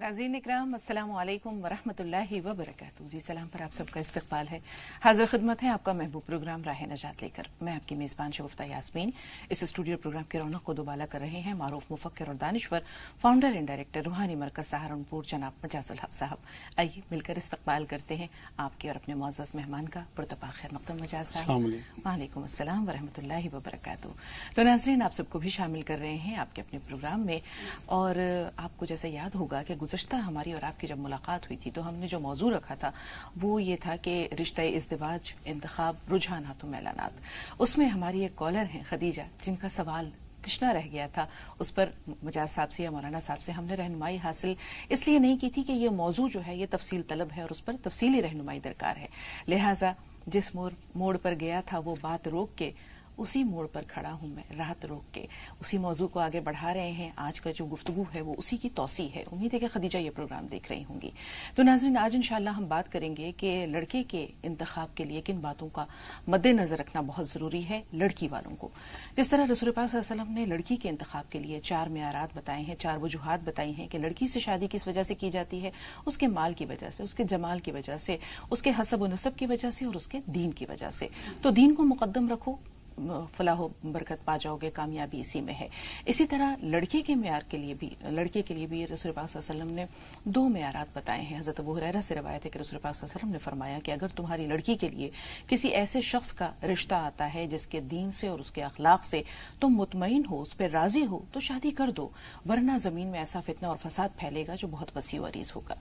नाज़रीन इकराम अस्सलामु अलैकुम वरहमतुल्लाहि वबरकातुहू। जी सलाम पर आप सबका इस्तकबाल है। हाजिर खिदमत है आपका महबूब प्रोग्राम राह नजात लेकर। मैं आपकी मेज़बान शगुफ्ता यास्मीन इस स्टूडियो प्रोग्राम की रौनक को दोबाला कर रहे हैं मारूफ मुफक्किर और दानिश्वर फाउंडर एंड डायरेक्टर रूहानी मरकज सहारनपुर जनाब मजाजुल हक साहब। आइए मिलकर इस्तकबाल करते हैं आपके और अपने मुअज़्ज़ज़ मेहमान का। पुरतपा खैर मक़दम मजाज साहब। वालेकुम अस्सलाम वरहमतुल्लाहि वबरकातुहू। तो नाज़रीन आप सबको भी शामिल कर रहे हैं आपके अपने प्रोग्राम में। और आपको जैसे याद होगा कि गुज़श्ता हमारी और आपकी जब मुलाकात हुई थी तो हमने जो मौजू रखा था वो ये था कि रिश्ते इज़्दिवाज, इंतखाब, रुझानात व मैलानात। उसमें हमारी एक कॉलर हैं खदीजा, जिनका सवाल तिश्ना रह गया था। उस पर मजाज साहब से या मौलाना साहब से हमने रहनुमाई हासिल इसलिए नहीं की थी कि ये मौजू जो है ये तफसील तलब है और उस पर तफसीली रहनुमाई दरकार है। लिहाजा जिस मोड़ पर गया था वो बात रोक के उसी मोड़ पर खड़ा हूं मैं राहत रोक के। उसी मौजू को आगे बढ़ा रहे हैं। आज का जो गुफ्तगू है वो उसी की तौसी है। उम्मीद है कि खदीजा ये प्रोग्राम देख रही होंगी। तो नाज़रीन आज इंशाअल्लाह हम बात करेंगे कि लड़के के इंतखाब के लिए किन बातों का मद्देनजर रखना बहुत ज़रूरी है लड़की वालों को। जिस तरह रसूल पाक सल्लल्लाहु अलैहि वसल्लम ने लड़की के इंतखाब के लिए 4 मेयारात बताए हैं, 4 वजूहात बताई हैं कि लड़की से शादी किस वजह से की जाती है। उसके माल की वजह से, उसके जमाल की वजह से, उसके हसब व नसब की वजह से और उसके दीन की वजह से। तो दीन को मुकद्दम रखो, फलाह बरकत पा जाओगे, कामयाबी इसी में है। इसी तरह लड़के के मेयार के लिए भी रसूल पाक सल्लल्लाहु अलैहि वसल्लम ने 2 मेयारात बताए हैं। हज़रत अबू हुरैरा से रवायत है कि रसूल पाक सल्लल्लाहु अलैहि वसल्लम ने फरमाया कि अगर तुम्हारी लड़की के लिए किसी ऐसे शख्स का रिश्ता आता है जिसके दीन से और उसके अखलाक से तुम मुतमईन हो, उस पर राजी हो, तो शादी कर दो, वरना जमीन में ऐसा फितना और फसाद फैलेगा जो बहुत वसी व अरीज होगा।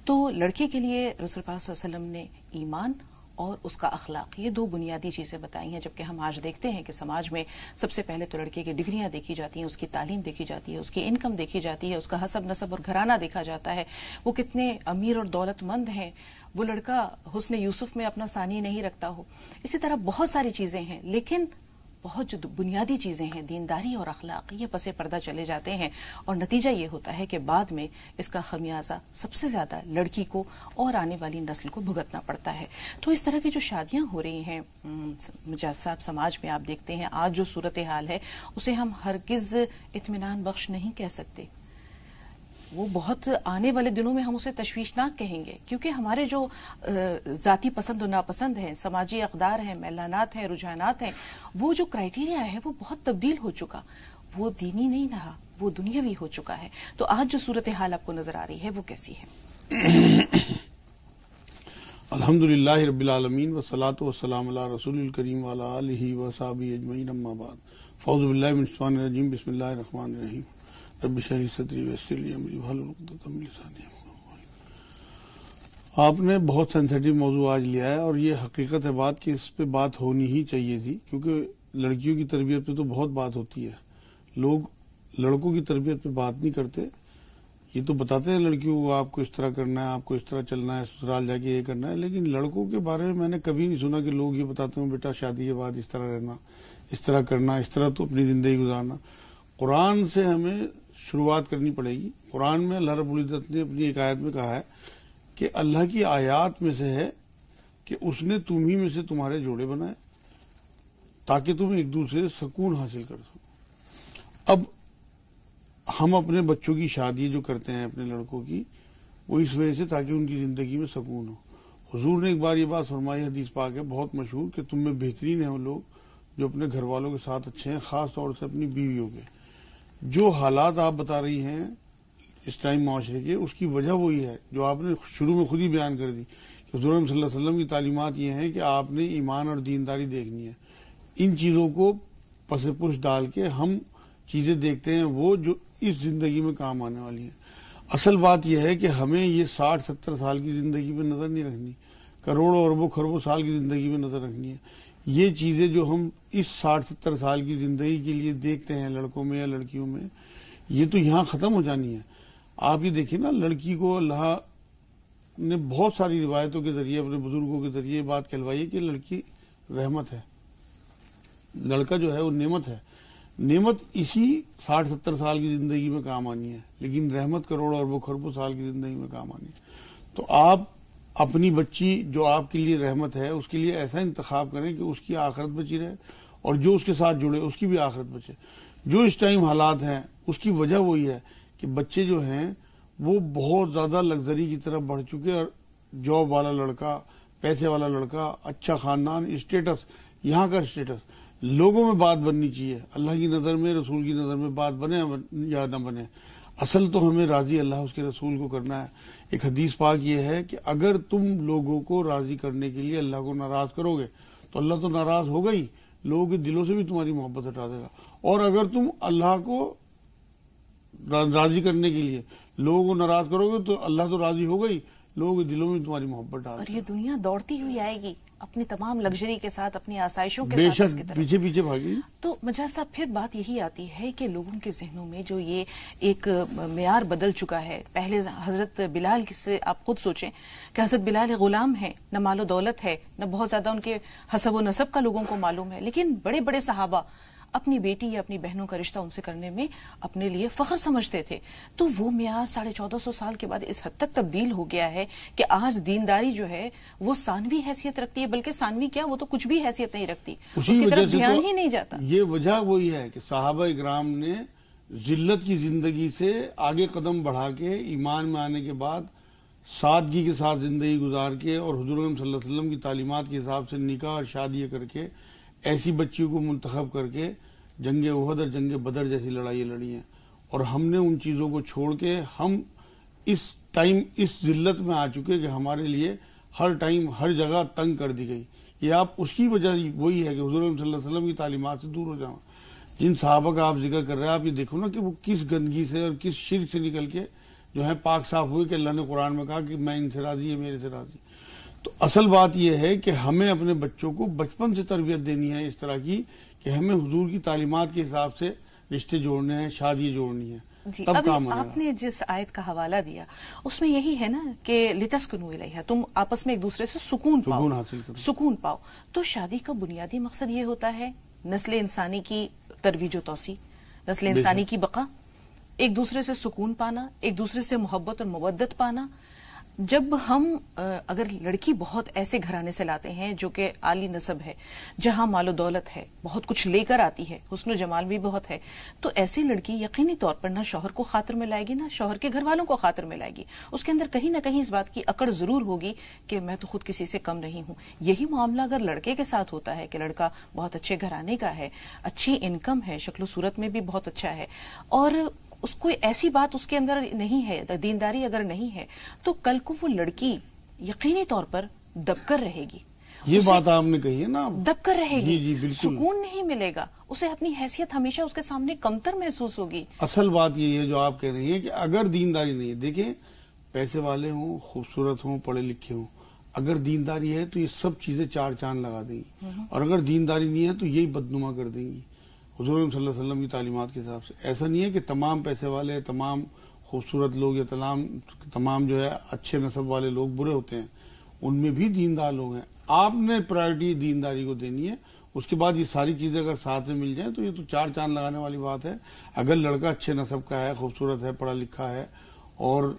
तो लड़के के लिए रसूल पाक सल्लल्लाहु अलैहि वसल्लम ने ईमान और उसका अखलाक, ये 2 बुनियादी चीज़ें बताई हैं। जबकि हम आज देखते हैं कि समाज में सबसे पहले तो लड़के की डिग्रियां देखी जाती हैं, उसकी तालीम देखी जाती है, उसकी इनकम देखी जाती है, उसका हसब नसब और घराना देखा जाता है, वो कितने अमीर और दौलतमंद हैं, वो लड़का हुस्न यूसुफ में अपना सानी नहीं रखता हो। इसी तरह बहुत सारी चीज़ें हैं, लेकिन बहुत जो बुनियादी चीज़ें हैं दीनदारी और अखलाक, ये पसे पर्दा चले जाते हैं और नतीजा ये होता है कि बाद में इसका खमियाजा सबसे ज़्यादा लड़की को और आने वाली नस्ल को भुगतना पड़ता है। तो इस तरह की जो शादियां हो रही हैं मजाज साहब, समाज में आप देखते हैं आज जो सूरत हाल है उसे हम हरगिज़ इत्मीनान बख्श नहीं कह सकते। वो बहुत आने वाले दिनों में हम उसे तशवीशनाक कहेंगे, क्योंकि हमारे जो ज़ाती पसंद और नापसंद हैं, समाजी अक़दार हैं, मैलानात हैं, रुझानात हैं, वो जो क्राइटेरिया है वो बहुत तब्दील हो चुका। वो दीनी नहीं रहा, वो दुनियावी हो चुका है। तो आज जो सूरत हाल आपको नजर आ रही है वो कैसी है? अल्हम्दुलिल्लाहि रब्बिल आलमीन वस्सलातु वस्सलामु अला रसूलिल करीम व अला आलिहि व असहाबिहि अजमईन अम्मा बाद। फ़ौज़ु बिल्लाहि मिनश शैतानिर रजीम। बिस्मिल्लाहिर रहमानिर रहीम। रब्बि इश्रह ली सदरी वयस्सिर ली अमरी वहलुल उक़दतम मिन लिसानी यफ़क़हू क़ौली। आपने बहुत सेंसिटिव मौजू आज लिया है और ये हकीकत है बात कि इस पे बात होनी ही चाहिए थी, क्योंकि लड़कियों की तरबियत पे तो बहुत बात होती है। लोग लड़कों की तरबियत पे बात नहीं करते। ये तो बताते हैं लड़कियों को आपको इस तरह करना है, आपको इस तरह चलना है, ससुराल जाके ये करना है, लेकिन लड़कों के बारे में मैंने कभी नहीं सुना कि लोग ये बताते हैं बेटा शादी के बाद इस तरह रहना, इस तरह करना, इस तरह तो अपनी ज़िंदगी गुजारना। कुरान से हमें शुरुआत करनी पड़ेगी। कुरान में अल्लाह रब्बुल इज़्ज़त ने अपनी एक आयत में कहा है कि अल्लाह की आयात में से है कि उसने तुम ही में से तुम्हारे जोड़े बनाए ताकि तुम एक दूसरे से सुकून हासिल कर सको। अब हम अपने बच्चों की शादी जो करते हैं अपने लड़कों की, वो इस वजह से ताकि उनकी ज़िंदगी में सुकून हो। हुजूर ने एक बार ये बात फरमाई, हदीस पाक है बहुत मशहूर, कि तुम में बेहतरीन है वो लोग जो अपने घर वालों के साथ अच्छे हैं, ख़ास तौर से अपनी बीवियों के। जो हालात आप बता रही हैं इस टाइम माशरे के, उसकी वजह वही है जो आपने शुरू में खुद ही बयान कर दी कि हुज़ूर सल्लल्लाहु अलैहि वसल्लम की तालीमात ये हैं कि आपने ईमान और दीनदारी देखनी है। इन चीज़ों को पसे पुश डाल के हम चीज़ें देखते हैं वो जो इस ज़िंदगी में काम आने वाली हैं। असल बात यह है कि हमें ये 60-70 साल की ज़िंदगी में नज़र नहीं रखनी, करोड़ों अरबों खरबों साल की ज़िंदगी में नज़र रखनी है। ये चीज़ें जो हम इस 60-70 साल की ज़िंदगी के लिए देखते हैं लड़कों में या लड़कियों में, ये तो यहाँ ख़त्म हो जानी है। आप ये देखिए ना, लड़की को अल्लाह ने बहुत सारी रिवायतों के ज़रिए, अपने बुज़ुर्गों के ज़रिए बात कहलवाई है कि लड़की रहमत है, लड़का जो है वो नेमत है। नेमत इसी 60-70 साल की ज़िंदगी में काम आनी है, लेकिन रहमत करोड़ों अरबों खरबों साल की ज़िंदगी में काम आनी है। तो आप अपनी बच्ची जो आपके लिए रहमत है उसके लिए ऐसा इंतखाब करें कि उसकी आखिरत बची रहे और जो उसके साथ जुड़े उसकी भी आखिरत बचे। जो इस टाइम हालात हैं उसकी वजह वही है कि बच्चे जो हैं وہ بہت زیادہ لگژری کی طرف بڑھ چکے، اور جاب والا لڑکا، پیسے والا لڑکا، اچھا خاندان، اسٹیٹس، یہاں کا اسٹیٹس لوگوں میں بات بننی چاہیے، اللہ کی نظر میں، رسول کی نظر میں بات بنے یا نہ بنے، اصل تو ہمیں راضی اللہ اس کے رسول کو کرنا ہے۔ ایک حدیث پاک یہ ہے کہ اگر تم لوگوں کو راضی کرنے کے لیے اللہ کو ناراض کرو گے تو اللہ تو ناراض ہوگا ہی، لوگوں کے دلوں سے بھی تمہاری محبت ہٹا دے گا، اور اگر تم اللہ کو راضی کرنے کے لیے لوگوں کو ناراض کرو گے تو اللہ تو راضی ہوگا ہی، لوگوں کے دلوں میں تمہاری محبت ڈال دے گا۔ اور یہ دنیا دوڑتی ہوئی آئے گی اپنی تمام لگژری کے ساتھ، اپنی آسائشوں کے بے ساتھ، شک پیچھے پیچھے بھاگی۔ تو مجاز صاحب پھر بات یہی آتی ہے کہ لوگوں کے ذہنوں میں جو یہ ایک معیار بدل چکا ہے۔ پہلے حضرت بلال سے آپ خود سوچیں کہ حضرت بلال غلام ہیں، نہ مال و دولت ہے، نہ بہت زیادہ ان کے حسب و نسب کا لوگوں کو معلوم ہے، لیکن بڑے بڑے صحابہ اپنی بیٹی یا اپنی بہنوں کا رشتہ ان سے کرنے میں اپنے لیے فخر سمجھتے تھے۔ تو وہ معیار 1450 سال کے بعد اس حد تک تبدیل ہو گیا ہے کہ آج دینداری جو ہے وہ ثانوی حیثیت رکھتی ہے، بلکہ ثانوی کیا، وہ تو کچھ بھی حیثیت نہیں رکھتی، اس کی طرف دھیان ہی نہیں جاتا۔ یہ وجہ وہی ہے کہ صحابہ اکرام نے ذلت کی زندگی سے آگے قدم بڑھا کے ایمان میں آنے کے بعد سادگی کے ساتھ زندگی گزار کے اور حضور صلی اللہ علیہ وسلم کی تعلیمات کے حساب سے نکاح اور شادی کر کے ایسی بچیوں کو منتخب کر کے جنگ احد اور جنگ بدر جیسی لڑائیاں لڑی ہیں، اور ہم نے ان چیزوں کو چھوڑ کے ہم اس ٹائم اس ذلت میں آ چکے کہ ہمارے لیے ہر ٹائم ہر جگہ تنگ کر دی گئی۔ یہ آپ اس کی وجہ وہی ہے کہ حضور صلی اللہ علیہ وسلم کی تعلیمات سے دور ہو جاؤں۔ جن صحابہ کا آپ ذکر کر رہے ہیں، آپ یہ دیکھو نا کہ وہ کس گندگی سے اور کس شرک سے نکل کے جو ہے پاک صاف ہوئے کہ اللہ نے قرآن میں کہا کہ میں ان سے راضی ہے، میرے سے راضی۔ تو اصل بات یہ ہے کہ ہمیں اپنے بچوں کو بچپن سے تربیت دینی ہے اس طرح کی کہ ہمیں حضور کی تعلیمات کے حساب سے رشتے جوڑنے ہیں، شادی جوڑنی ہے، جی تب ابھی کام ہونے آپ گا۔ نے جس آیت کا حوالہ دیا اس میں یہی ہے نا کہ لتسکنوا الیہا، تم آپس میں ایک دوسرے سے سکون سکون حاصل کرو۔ سکون پاؤ۔ تو شادی کا بنیادی مقصد یہ ہوتا ہے نسل انسانی کی ترویج و توسیع، نسل انسانی کی بقا، ایک دوسرے سے سکون پانا، ایک دوسرے سے محبت اور مودت پانا۔ جب ہم اگر لڑکی بہت ایسے گھرانے سے لاتے ہیں جو کہ عالی نسب ہے، جہاں مال و دولت ہے، بہت کچھ لے کر آتی ہے، حسن و جمال بھی بہت ہے، تو ایسی لڑکی یقینی طور پر نہ شوہر کو خاطر میں لائے گی، نہ شوہر کے گھر والوں کو خاطر میں لائے گی۔ اس کے اندر کہیں نہ کہیں اس بات کی اکڑ ضرور ہوگی کہ میں تو خود کسی سے کم نہیں ہوں۔ یہی معاملہ اگر لڑکے کے ساتھ ہوتا ہے کہ لڑکا بہت اچھے گھرانے کا ہے، اچھی انکم ہے، شکل و صورت میں بھی بہت اچھا ہے، اور اس کو ایسی بات اس کے اندر نہیں ہے، دینداری اگر نہیں ہے، تو کل کو وہ لڑکی یقینی طور پر دب کر رہے گی۔ یہ بات آپ نے کہی ہے نا، دب کر رہے گی، جی بالکل، سکون نہیں ملے گا اسے، اپنی حیثیت ہمیشہ اس کے سامنے کمتر محسوس ہوگی۔ اصل بات یہ ہے جو آپ کہہ رہی ہیں کہ اگر دینداری نہیں ہے، دیکھیں پیسے والے ہوں، خوبصورت ہوں، پڑھے لکھے ہوں، اگر دینداری ہے تو یہ سب چیزیں چار چاند لگا دیں گی، اور اگر دینداری نہیں ہے تو یہی بدنما کر دیں گی حضور صلی اللہ علیہ وسلم کی تعلیمات کے حساب سے۔ ایسا نہیں ہے کہ تمام پیسے والے، تمام خوبصورت لوگ یا تمام جو ہے اچھے نسب والے لوگ برے ہوتے ہیں، ان میں بھی دیندار لوگ ہیں۔ آپ نے پرائرٹی دینداری کو دینی ہے، اس کے بعد یہ ساری چیزیں اگر ساتھ میں مل جائیں تو یہ تو چار چاند لگانے والی بات ہے۔ اگر لڑکا اچھے نسب کا ہے، خوبصورت ہے، پڑھا لکھا ہے، اور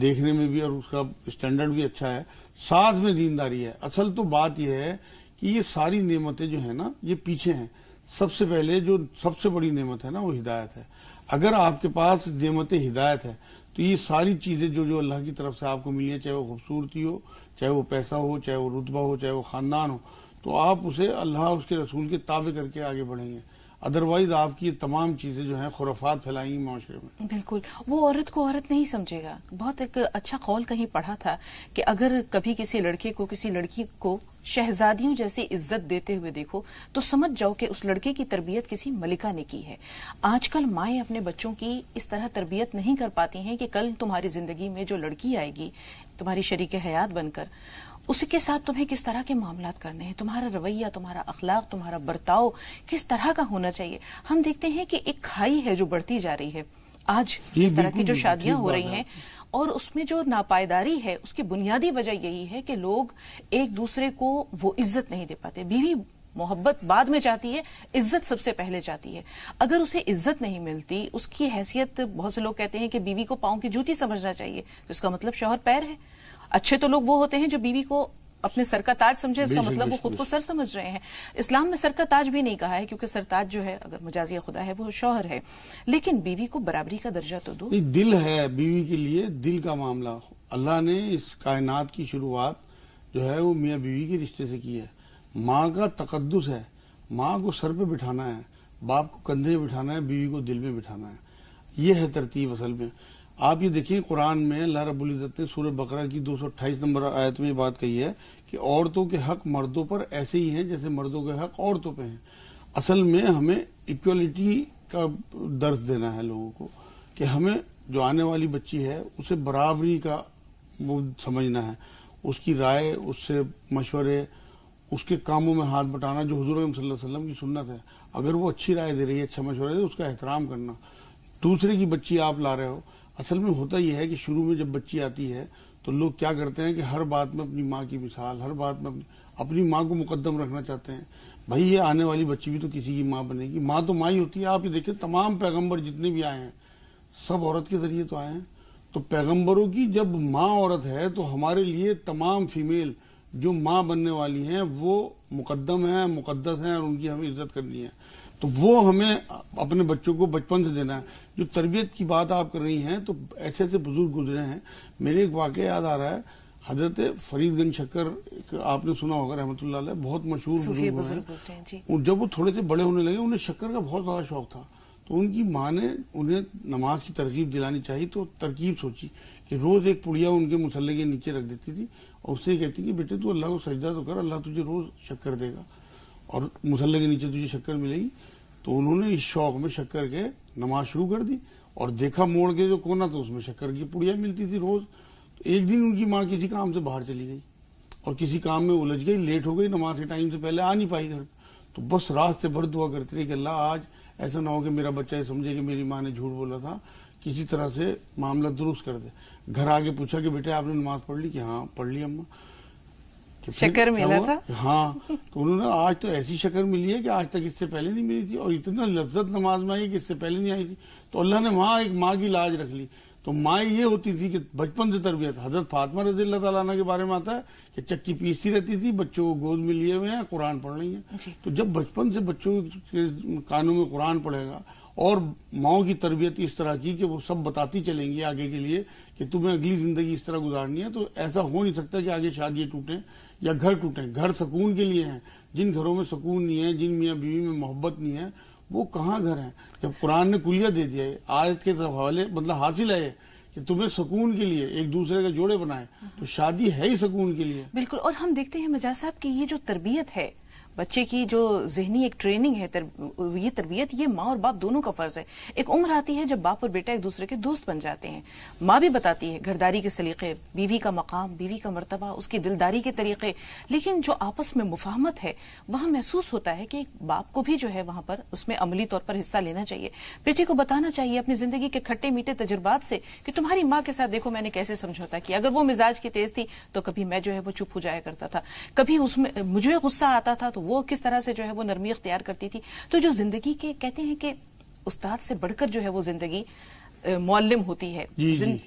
دیکھنے میں بھی اور اس کا اسٹینڈرڈ بھی اچھا ہے، ساتھ میں دینداری ہے، اصل تو بات یہ ہے کہ یہ ساری نعمتیں جو ہیں نا یہ پیچھے ہیں۔ سب سے پہلے جو سب سے بڑی نعمت ہے نا وہ ہدایت ہے۔ اگر آپ کے پاس نعمت ہدایت ہے تو یہ ساری چیزیں جو اللہ کی طرف سے آپ کو ملی ہیں، چاہے وہ خوبصورتی ہو، چاہے وہ پیسہ ہو، چاہے وہ رتبہ ہو، چاہے وہ خاندان ہو، تو آپ اسے اللہ اس کے رسول کے تابع کر کے آگے بڑھیں گے۔ ادروائز آپ کی یہ تمام چیزیں جو ہیں خرافات پھیلائیں گی معاشرے میں۔ بالکل، وہ عورت کو عورت نہیں سمجھے گا۔ بہت ایک اچھا قول کہیں پڑھا تھا کہ اگر کبھی کسی لڑکے کو کسی لڑکی کو شہزادیوں جیسی عزت دیتے ہوئے دیکھو تو سمجھ جاؤ کہ اس لڑکے کی تربیت کسی ملکہ نے کی ہے۔ آج کل مائیں اپنے بچوں کی اس طرح تربیت نہیں کر پاتی ہیں کہ کل تمہاری زندگی میں جو لڑکی آئے گی تمہاری شریک حیات بن کر، اس کے ساتھ تمہیں کس طرح کے معاملات کرنے ہیں، تمہارا رویہ، تمہارا اخلاق، تمہارا برتاؤ کس طرح کا ہونا چاہیے۔ ہم دیکھتے ہیں کہ ایک کھائی ہے جو بڑھتی جا رہی ہے آج، اس طرح کی جو شادیاں ہو رہی ہیں، اور اس میں جو ناپائیداری ہے اس کی بنیادی وجہ یہی ہے کہ لوگ ایک دوسرے کو وہ عزت نہیں دے پاتے۔ بیوی محبت بعد میں چاہتی ہے، عزت سب سے پہلے چاہتی ہے۔ اگر اسے عزت نہیں ملتی، اس کی حیثیت، بہت سے لوگ کہتے ہیں کہ بیوی کو پاؤں کی جوتی سمجھنا چاہیے، تو اس کا مطلب شوہر پیر ہے۔ اچھے تو لوگ وہ ہوتے ہیں جو بیوی کو اپنے سر کا تاج سمجھے، اس کا مطلب وہ خود کو سر سمجھ رہے ہیں. اسلام میں سر کا تاج بھی نہیں کہا ہے، کیونکہ سرتاج جو ہے اگر مجازی خدا ہے وہ شوہر ہے، لیکن بیوی کو برابری کا درجہ تو دو. دل ہے بیوی کے لیے، دل کا معاملہ. اللہ نے اس کائنات کی شروعات جو ہے وہ میاں بیوی کے رشتے سے کی ہے. ماں کا تقدس ہے، ماں کو سر پہ بٹھانا ہے، باپ کو کندھے پہ بٹھانا ہے، بیوی کو دل میں بٹھانا ہے. یہ ہے ترتیب اصل میں. آپ یہ دیکھیں قرآن میں اللہ رب العزت نے سورہ بقرہ کی 228 نمبر آیت میں یہ بات کہی ہے کہ عورتوں کے حق مردوں پر ایسے ہی ہیں جیسے مردوں کے حق عورتوں پہ ہیں. اصل میں ہمیں ایکویلٹی کا درس دینا ہے لوگوں کو کہ ہمیں جو آنے والی بچی ہے اسے برابری کا سمجھنا ہے، اس کی رائے، اس سے مشورے، اس کے کاموں میں ہاتھ بٹانا جو حضور صلی اللہ علیہ وسلم کی سنت ہے. اگر وہ اچھی رائے دے رہی ہے، اچھا مشورہ دے رہی ہے، اس کا احترام کرنا. دوسرے کی بچی آپ لا رہے ہو، اصل میں ہوتا یہ ہے کہ شروع میں جب بچی آتی ہے تو لوگ کیا کرتے ہیں کہ ہر بات میں اپنی ماں کی مثال، ہر بات میں اپنی ماں کو مقدم رکھنا چاہتے ہیں. بھائی یہ آنے والی بچی بھی تو کسی کی ماں بنے گی، ماں تو ماں ہی ہوتی ہے. آپ یہ دیکھیں تمام پیغمبر جتنے بھی آئے ہیں سب عورت کے ذریعے تو آئے ہیں. تو پیغمبروں کی جب ماں عورت ہے تو ہمارے لیے تمام فیمیل جو ماں بننے والی ہیں وہ مقدم ہیں، مقدس ہیں، اور ان کی ہمیں عزت کرنی ہے. تو وہ ہمیں اپنے بچوں کو بچپن سے دینا ہے. جو تربیت کی بات آپ کر رہی ہیں تو ایسے ایسے بزرگ گزرے ہیں. میرے ایک واقعہ یاد آ رہا ہے، حضرت فرید گنج شکر آپ نے سنا ہوگا رحمۃ اللہ علیہ، بہت مشہور بزرگ ہیں. جب وہ تھوڑے سے بڑے ہونے لگے انہیں شکر کا بہت زیادہ شوق تھا، تو ان کی ماں نے انہیں نماز کی ترغیب دلانی چاہیے تو ترکیب سوچی کہ روز ایک پڑیا ان کے مصلے کے نیچے رکھ دیتی تھی اور اس سے کہتی کہ بیٹے تو اللہ کو سجدہ تو کر، اللہ تجھے روز شکر دے گا اور مصلے کے نیچے تجھے شکر ملے گی. تو انہوں نے اس شوق میں شکر کے نماز شروع کر دی اور دیکھا موڑ کے جو کونا تو اس میں شکر کی پڑیا ملتی تھی روز. ایک دن ان کی ماں کسی کام سے باہر چلی گئی اور کسی کام میں الجھ گئی، لیٹ ہو گئی، نماز کے ٹائم سے پہلے آ نہیں پائی گھر. تو بس رات سے بھر دعا کرتی رہی کہ اللہ آج ایسا نہ ہو کہ میرا بچہ یہ سمجھے کہ میری ماں نے جھوٹ بولا تھا، کسی طرح سے معاملہ درست کر دے. گھر آگے پوچھا کہ بیٹے آپ نے نماز پڑھ لی؟ کہ ہاں پڑھ لی اماں. شکر ملا تھا؟ ہاں. تو انہوں نے آج تو ایسی شکر ملی ہے کہ آج تک اس سے پہلے نہیں ملی تھی اور اتنا لذت نماز میں آئی کہ اس سے پہلے نہیں آئی تھی. تو اللہ نے وہاں ایک ماں کی لاج رکھ لی. تو ماں یہ ہوتی تھی کہ بچپن سے تربیت. حضرت فاطمہ رضی اللہ تعالیٰ عنہ کے بارے میں آتا ہے کہ چکی پیستی رہتی تھی، بچوں کو گود میں لیے ہوئے ہیں، قرآن پڑھ رہی ہیں. تو جب بچپن سے بچوں کے کانوں میں قرآن پڑھے گا اور ماؤں کی تربیت اس طرح کی کہ وہ سب بتاتی چلیں گی آگے کے لیے کہ تمہیں اگلی زندگی اس طرح گزارنی ہے، تو ایسا ہو نہیں سکتا کہ آگے شادیاں ٹوٹیں یا گھر ٹوٹیں. گھر سکون کے لیے ہیں. جن گھروں میں سکون نہیں ہے، جن میاں بیوی میں محبت نہیں ہے، وہ کہاں گھر ہیں؟ جب قرآن نے کلیہ دے دیا ہے، آیت کے حوالے مطلب حاصل ہے کہ تمہیں سکون کے لیے ایک دوسرے کا جوڑے بنائے، تو شادی ہے ہی سکون کے لیے. بالکل. اور ہم دیکھتے ہیں مجاز صاحب کہ یہ جو تربیت ہے، بچے کی جو ذہنی ایک ٹریننگ ہے، یہ تربیت یہ ماں اور باپ دونوں کا فرض ہے. ایک عمر آتی ہے جب باپ اور بیٹا ایک دوسرے کے دوست بن جاتے ہیں. ماں بھی بتاتی ہے گھرداری کے سلیقے، بیوی کا مقام، بیوی کا مرتبہ، اس کی دلداری کے طریقے، لیکن جو آپس میں مفاہمت ہے وہاں محسوس ہوتا ہے کہ باپ کو بھی جو ہے وہاں پر اس میں عملی طور پر حصہ لینا چاہیے. بیٹے کو بتانا چاہیے اپنی زندگی کے کھٹے میٹھے تجربات سے کہ تمہاری ماں کے ساتھ دیکھو میں نے کیسے سمجھوتا کیا. اگر وہ مزاج کی تیز تھی تو کبھی میں جو ہے وہ چپ ہو جایا کرتا تھا، کبھی اس میں مجھے غصہ آتا تھا تو وہ کس طرح سے جو ہے وہ نرمی اختیار کرتی تھی. تو جو زندگی کے کہتے ہیں کہ استاد سے بڑھ کر جو ہے وہ زندگی معلم ہوتی ہے.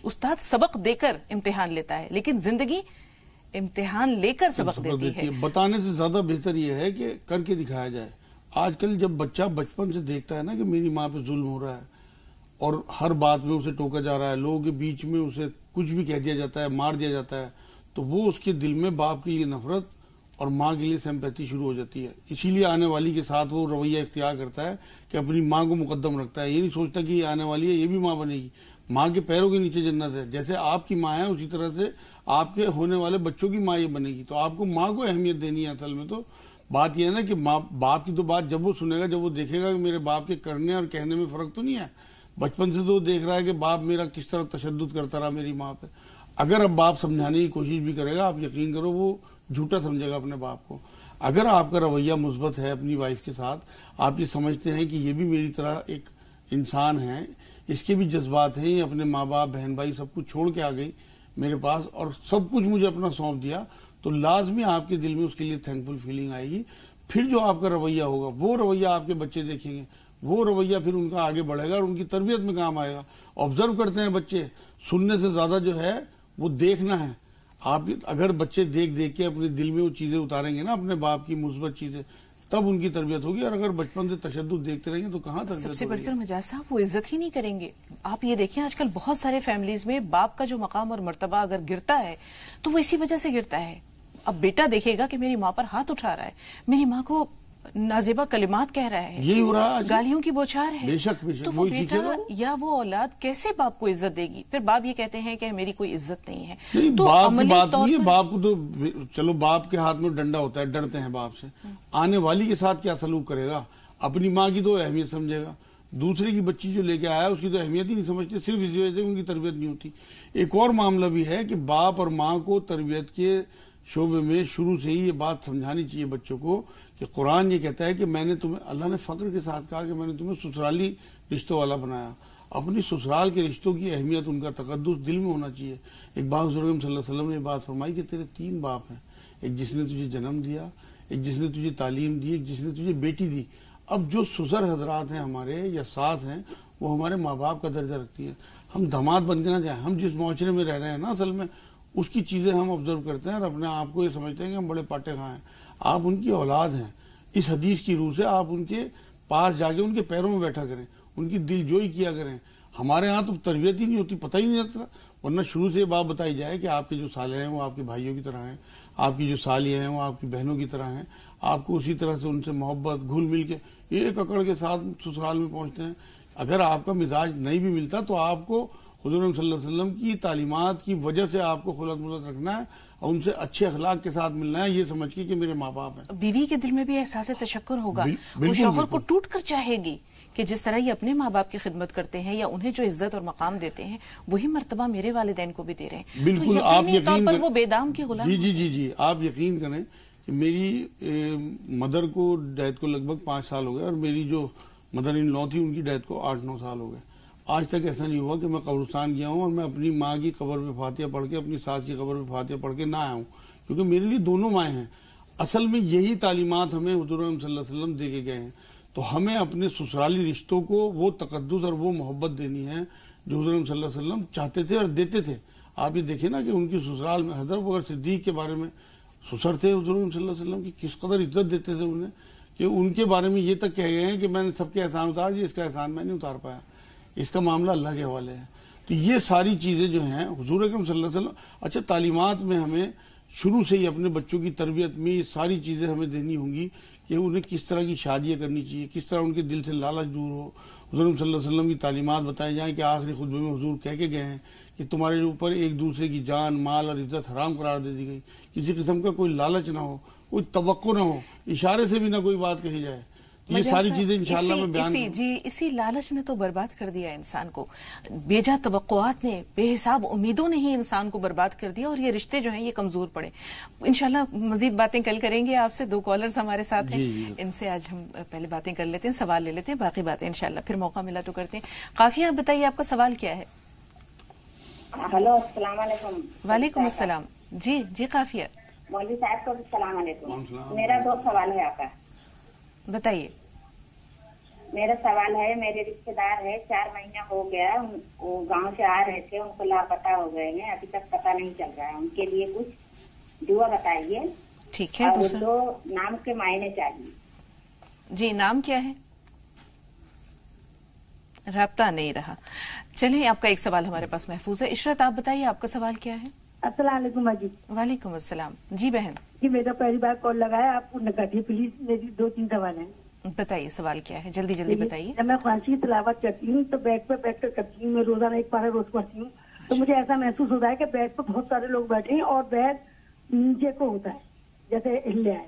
استاد سبق دے کر امتحان لیتا ہے، لیکن زندگی امتحان لے کر سبق دیتی ہے. بتانے سے زیادہ بہتر یہ ہے کہ کر کے دکھایا جائے. آج کل جب بچہ بچپن سے دیکھتا ہے نا کہ میری ماں پہ ظلم ہو رہا ہے اور ہر بات میں اسے ٹوکا جا رہا ہے، لوگوں کے بیچ میں اسے کچھ بھی کہہ دیا جاتا ہے، مار دیا جاتا ہے، تو وہ اس کے دل میں باپ کے لیے نفرت اور ماں کے لیے سمپیتھی شروع ہو جاتی ہے. اسی لیے آنے والی کے ساتھ وہ رویہ اختیار کرتا ہے کہ اپنی ماں کو مقدم رکھتا ہے. یہ نہیں سوچتا کہ یہ آنے والی ہے، یہ بھی ماں بنے گی. ماں کے پیروں کے نیچے جنت ہے. جیسے آپ کی ماں ہے اسی طرح سے آپ کے ہونے والے بچوں کی ماں یہ بنے گی. تو آپ کو ماں کو اہمیت دینی ہے. اصل میں تو بات یہ ہے نا کہ باپ کی تو بات جب وہ سنے گا، جب وہ دیکھے گا کہ میرے باپ کے کرنے اور کہنے میں فرق تو نہیں ہے. بچپن سے تو وہ دیکھ رہا ہے کہ باپ میرا کس طرح تشدد کرتا رہا میری ماں پہ. اگر اب باپ سمجھانے کی کوشش بھی کرے گا، آپ یقین کرو وہ جھوٹا سمجھے گا اپنے باپ کو. اگر آپ کا رویہ مثبت ہے اپنی وائف کے ساتھ، آپ یہ سمجھتے ہیں کہ یہ بھی میری طرح ایک انسان ہے، اس کے بھی جذبات ہیں، یہ اپنے ماں باپ بہن بھائی سب کچھ چھوڑ کے آ گئی میرے پاس اور سب کچھ مجھے اپنا سونپ دیا، تو لازمی آپ کے دل میں اس کے لیے تھینکفل فیلنگ آئے گی. پھر جو آپ کا رویہ ہوگا وہ رویہ آپ کے بچے دیکھیں گے، وہ رویہ پھر ان کا آگے بڑھے گا اور ان کی تربیت میں کام آئے گا. آبزرو کرتے ہیں بچے، سننے سے زیادہ جو ہے وہ دیکھنا ہے. آپ اگر بچے دیکھ دیکھ کے اپنے دل میں وہ چیزیں اتاریں گے نا اپنے باپ کی مثبت چیزیں, تب ان کی تربیت ہوگی. اور اگر بچپن سے تشدد دیکھتے رہیں گے تو کہاں تربیت ہوگی؟ سب سے بڑھ کر مجاز صاحب وہ عزت ہی نہیں کریں گے. آپ یہ دیکھیں آج کل بہت سارے فیملیز میں باپ کا جو مقام اور مرتبہ اگر گرتا ہے تو وہ اسی وجہ سے گرتا ہے. اب بیٹا دیکھے گا کہ میری ماں پر ہاتھ اٹھا رہا ہے, میری ماں کو نازیبہ کلمات کہہ رہا ہے, یہی ہو رہا ہے, گالیوں کی بوچھار ہے, بے شک بے شک, تو وہ بیٹا یا وہ اولاد کیسے باپ کو عزت دے گی؟ پھر باپ یہ کہتے ہیں کہ میری کوئی عزت نہیں ہے. تو باپ کی بات نہیں ہے, باپ کو تو چلو باپ کے ہاتھ میں ڈنڈا ہوتا ہے, ڈرتے ہیں باپ سے. آنے والی کے ساتھ کیا سلوک کرے گا؟ اپنی ماں کی تو اہمیت سمجھے گا, دوسرے کی بچی جو لے کے آیا اس کی تو اہمیت ہی نہیں سمجھتے, صرف اسی وجہ سے ان کی تربیت نہیں ہوتی. ایک اور معاملہ بھی ہے کہ باپ اور ماں کو تربیت کے شعبے میں شروع سے ہی یہ بات سمجھانی چاہیے بچوں کو کہ قرآن یہ کہتا ہے کہ میں نے تمہیں, اللہ نے فخر کے ساتھ کہا کہ میں نے تمہیں سسرالی رشتوں والا بنایا. اپنی سسرال کے رشتوں کی اہمیت, ان کا تقدس دل میں ہونا چاہیے. ایک بار حضور صلی اللہ علیہ وسلم نے بات فرمائی کہ تیرے 3 باپ ہیں, ایک جس نے تجھے جنم دیا, ایک جس نے تجھے تعلیم دی, ایک جس نے تجھے بیٹی دی. اب جو سسر حضرات ہیں ہمارے یا ساس ہیں وہ ہمارے ماں باپ کا درجہ رکھتی ہیں. ہم داماد بن کے نہ جائیں. ہم جس معاشرے میں رہ رہے ہیں نا اصل میں اس کی چیزیں ہم آبزرو کرتے ہیں اور اپنے آپ کو یہ سمجھتے ہیں کہ ہم بڑے پاٹے خاں ہیں. آپ ان کی اولاد ہیں. اس حدیث کی روح سے آپ ان کے پاس جا کے ان کے پیروں میں بیٹھا کریں, ان کی دل جوئی کیا کریں. ہمارے ہاں تو تربیت ہی نہیں ہوتی, پتہ ہی نہیں رہتا. ورنہ شروع سے یہ بات بتائی جائے کہ آپ کے جو سالے ہیں وہ آپ کے بھائیوں کی طرح ہیں, آپ کی جو سالیاں ہیں وہ آپ کی بہنوں کی طرح ہیں, آپ کو اسی طرح سے ان سے محبت گھل مل کے ایک اکڑ کے ساتھ سسرال میں پہنچتے ہیں. اگر آپ کا مزاج نہیں بھی ملتا تو آپ کو حضور صلی اللہ علیہ وسلم کی تعلیمات کی وجہ سے آپ کو خلط ملت رکھنا ہے اور ان سے اچھے اخلاق کے ساتھ ملنا ہے, یہ سمجھ کے کہ میرے ماں باپ ہیں. بیوی کے دل میں بھی احساس تشکر ہوگا, وہ شوہر کو ٹوٹ کر چاہے گی کہ جس طرح یہ اپنے ماں باپ کی خدمت کرتے ہیں یا انہیں جو عزت اور مقام دیتے ہیں وہی مرتبہ میرے والدین کو بھی دے رہے ہیں. بالکل, آپ یقین کریں وہ بیدام کی غلام. جی آپ یقین کریں کہ میری مدر کو ڈیتھ کو لگ بھگ 5 سال ہو گئے اور میری جو مدر ان لا تھی ان کی ڈیتھ کو 8-9 سال ہو گئے. آج تک ایسا نہیں ہوا کہ میں قبرستان گیا ہوں اور میں اپنی ماں کی قبر پہ فاتحہ پڑھ کے, اپنی ساس کی قبر پہ فاتحہ پڑھ کے نہ آیا ہوں, کیونکہ میرے لیے دونوں مائیں ہیں. اصل میں یہی تعلیمات ہمیں حضور صلی اللہ علیہ وسلم دے کے گئے ہیں. تو ہمیں اپنے سسرالی رشتوں کو وہ تقدس اور وہ محبت دینی ہے جو حضور صلی اللہ علیہ وسلم چاہتے تھے اور دیتے تھے. آپ یہ دیکھیں نا کہ ان کی سسرال میں حضرت بکر صدیق کے بارے میں, سسر تھے حضور صلی اللہ علیہ وسلم کی, کس قدر عزت دیتے تھے انہیں کہ ان کے بارے میں یہ تک کہہ گئے ہیں کہ میں نے سب کے احسان اتار دیے, اس کا احسان میں نہیں اتار پایا, اس کا معاملہ اللہ کے حوالے ہے. تو یہ ساری چیزیں جو ہیں حضور اکرم صلی اللہ علیہ وسلم, اچھا تعلیمات میں ہمیں شروع سے ہی اپنے بچوں کی تربیت میں یہ ساری چیزیں ہمیں دینی ہوں گی کہ انہیں کس طرح کی شادیاں کرنی چاہیے, کس طرح ان کے دل سے لالچ دور ہو. حضور صلی اللہ علیہ وسلم کی تعلیمات بتائی جائیں کہ آخری خطبے میں حضور کہہ کے گئے ہیں کہ تمہارے اوپر ایک دوسرے کی جان, مال اور عزت حرام قرار دے دی گئی. کسی قسم کا کوئی لالچ نہ ہو, کوئی توقع نہ ہو, اشارے سے بھی نہ کوئی بات کہی جائے. یہ ساری چیزیں انشاءاللہ میں بیان کروں. اسی لالچ نے تو برباد کر دیا انسان کو, بے جا توقعات نے, بے حساب امیدوں نے ہی انسان کو برباد کر دیا اور یہ رشتے جو ہیں یہ کمزور پڑے. انشاءاللہ مزید باتیں کل کریں گے آپ سے. 2 کالرز ہمارے ساتھ ہیں, ان سے آج ہم پہلے باتیں کر لیتے ہیں, سوال لے لیتے ہیں, باقی باتیں انشاءاللہ پھر موقع ملا تو کرتے ہیں. قافیہ آپ بتائیے آپ کا سوال کیا ہے؟ ہلو, السلام علیکم. وعلیکم السلام. جی قافیہ. مولوی صاحب کو السلام علیکم. میرا 2 سوال ہے آپ کا. بتائیے. میرا سوال ہے, میرے رشتہ دار ہے, 4 مہینہ ہو گیا, وہ گاؤں سے آ رہے تھے, ان کو لاپتہ ہو گئے ہیں, ابھی تک پتہ نہیں چل رہا ہے. ان کے لیے کچھ دعا بتائیے. ٹھیک ہے. اور 2 نام کے معنی چاہیے. جی, نام کیا ہے؟ رابطہ نہیں رہا. چلیے, آپ کا ایک سوال ہمارے پاس محفوظ ہے. عشرت آپ بتائیے آپ کا سوال کیا ہے؟ السلام علیکم باجی. وعلیکم السلام. جی بہن. جی, میرا پہلی بار کال لگایا, آپ کو نہ کاٹیے پلیز. میری 2-3 سوال ہیں. بتائیے سوال کیا ہے, جلدی بتائیے. جب میں قرآن کی تلاوت کرتی ہوں تو بیڈ پہ بیٹھ کر کرتی ہوں, میں روزانہ 1 پارہ روز پڑھتی ہوں, تو مجھے ایسا محسوس ہوتا ہے کہ بیڈ پہ بہت سارے لوگ بیٹھے ہیں اور بیڈ نیچے کو ہوتا ہے, جیسے ہلیا ہے,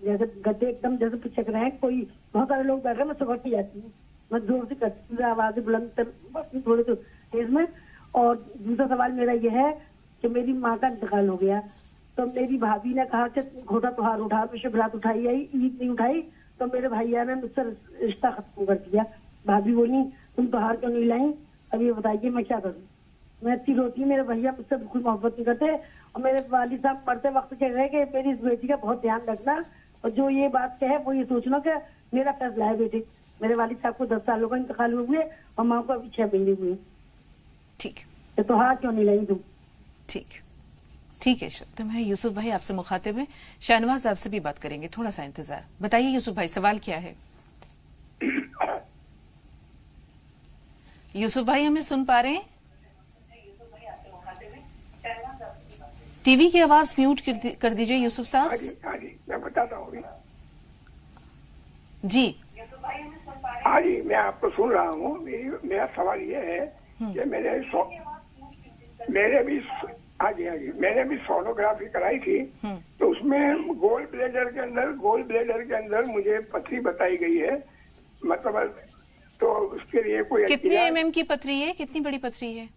جیسے گدے ایک دم جیسے پچک رہے ہیں, کوئی بہت سارے لوگ بیٹھ رہے ہیں. میں صبح کی جاتی ہوں, میں زور سے کرتی ہوں, آوازیں بلند تھوڑے سے تیز میں. اور دوسرا سوال میرا یہ ہے کہ میری ماں کا انتقال ہو گیا, تو میری بھابھی نے کہا کہ گھوٹا تہوار اٹھا, میں شب رات اٹھائی آئی, عید نہیں اٹھائی, تو میرے بھائیا نے مجھ سے رشتہ ختم کر دیا. بھابھی بولی تم تہوار کیوں نہیں لائیں, اب یہ بتائیے میں کیا کروں. میں اتنی روتی ہوں, میرے بھیا مجھ سے بالکل محبت نہیں کرتے, اور میرے والد صاحب مرتے وقت کہہ رہے کہ میری اس بیٹی کا بہت دھیان رکھنا, اور جو یہ بات کہے وہ یہ سوچنا کہ میرا فیصلہ ہے بیٹے. میرے والد صاحب کو 10 سالوں کا انتقال ہوئے اور ماں کو ابھی 6 مہینے ہوئے. ٹھیک, تو تہوار کیوں نہیں لائی تم. ٹھیک. ठीक है, तो मैं यूसुफ भाई आपसे मुखातिब है, शाहनवाज आपसे भी बात करेंगे, थोड़ा सा इंतजार। बताइए यूसुफ भाई, सवाल क्या है? यूसुफ भाई हमें सुन पा रहे हैं? टीवी की आवाज म्यूट कर दीजिए यूसुफ साहब। हाँ जी, मैं बताता हूँ जी। हाँ जी, मैं आपको सुन रहा हूँ। मेरा सवाल ये है कि मैंने भी सोनोग्राफी कराई थी, तो उसमें गोल ब्लेडर के अंदर मुझे पथरी बताई गई है, मतलब तो उसके लिए कोई कितने एमएम की पथरी है, कितनी बड़ी पथरी है?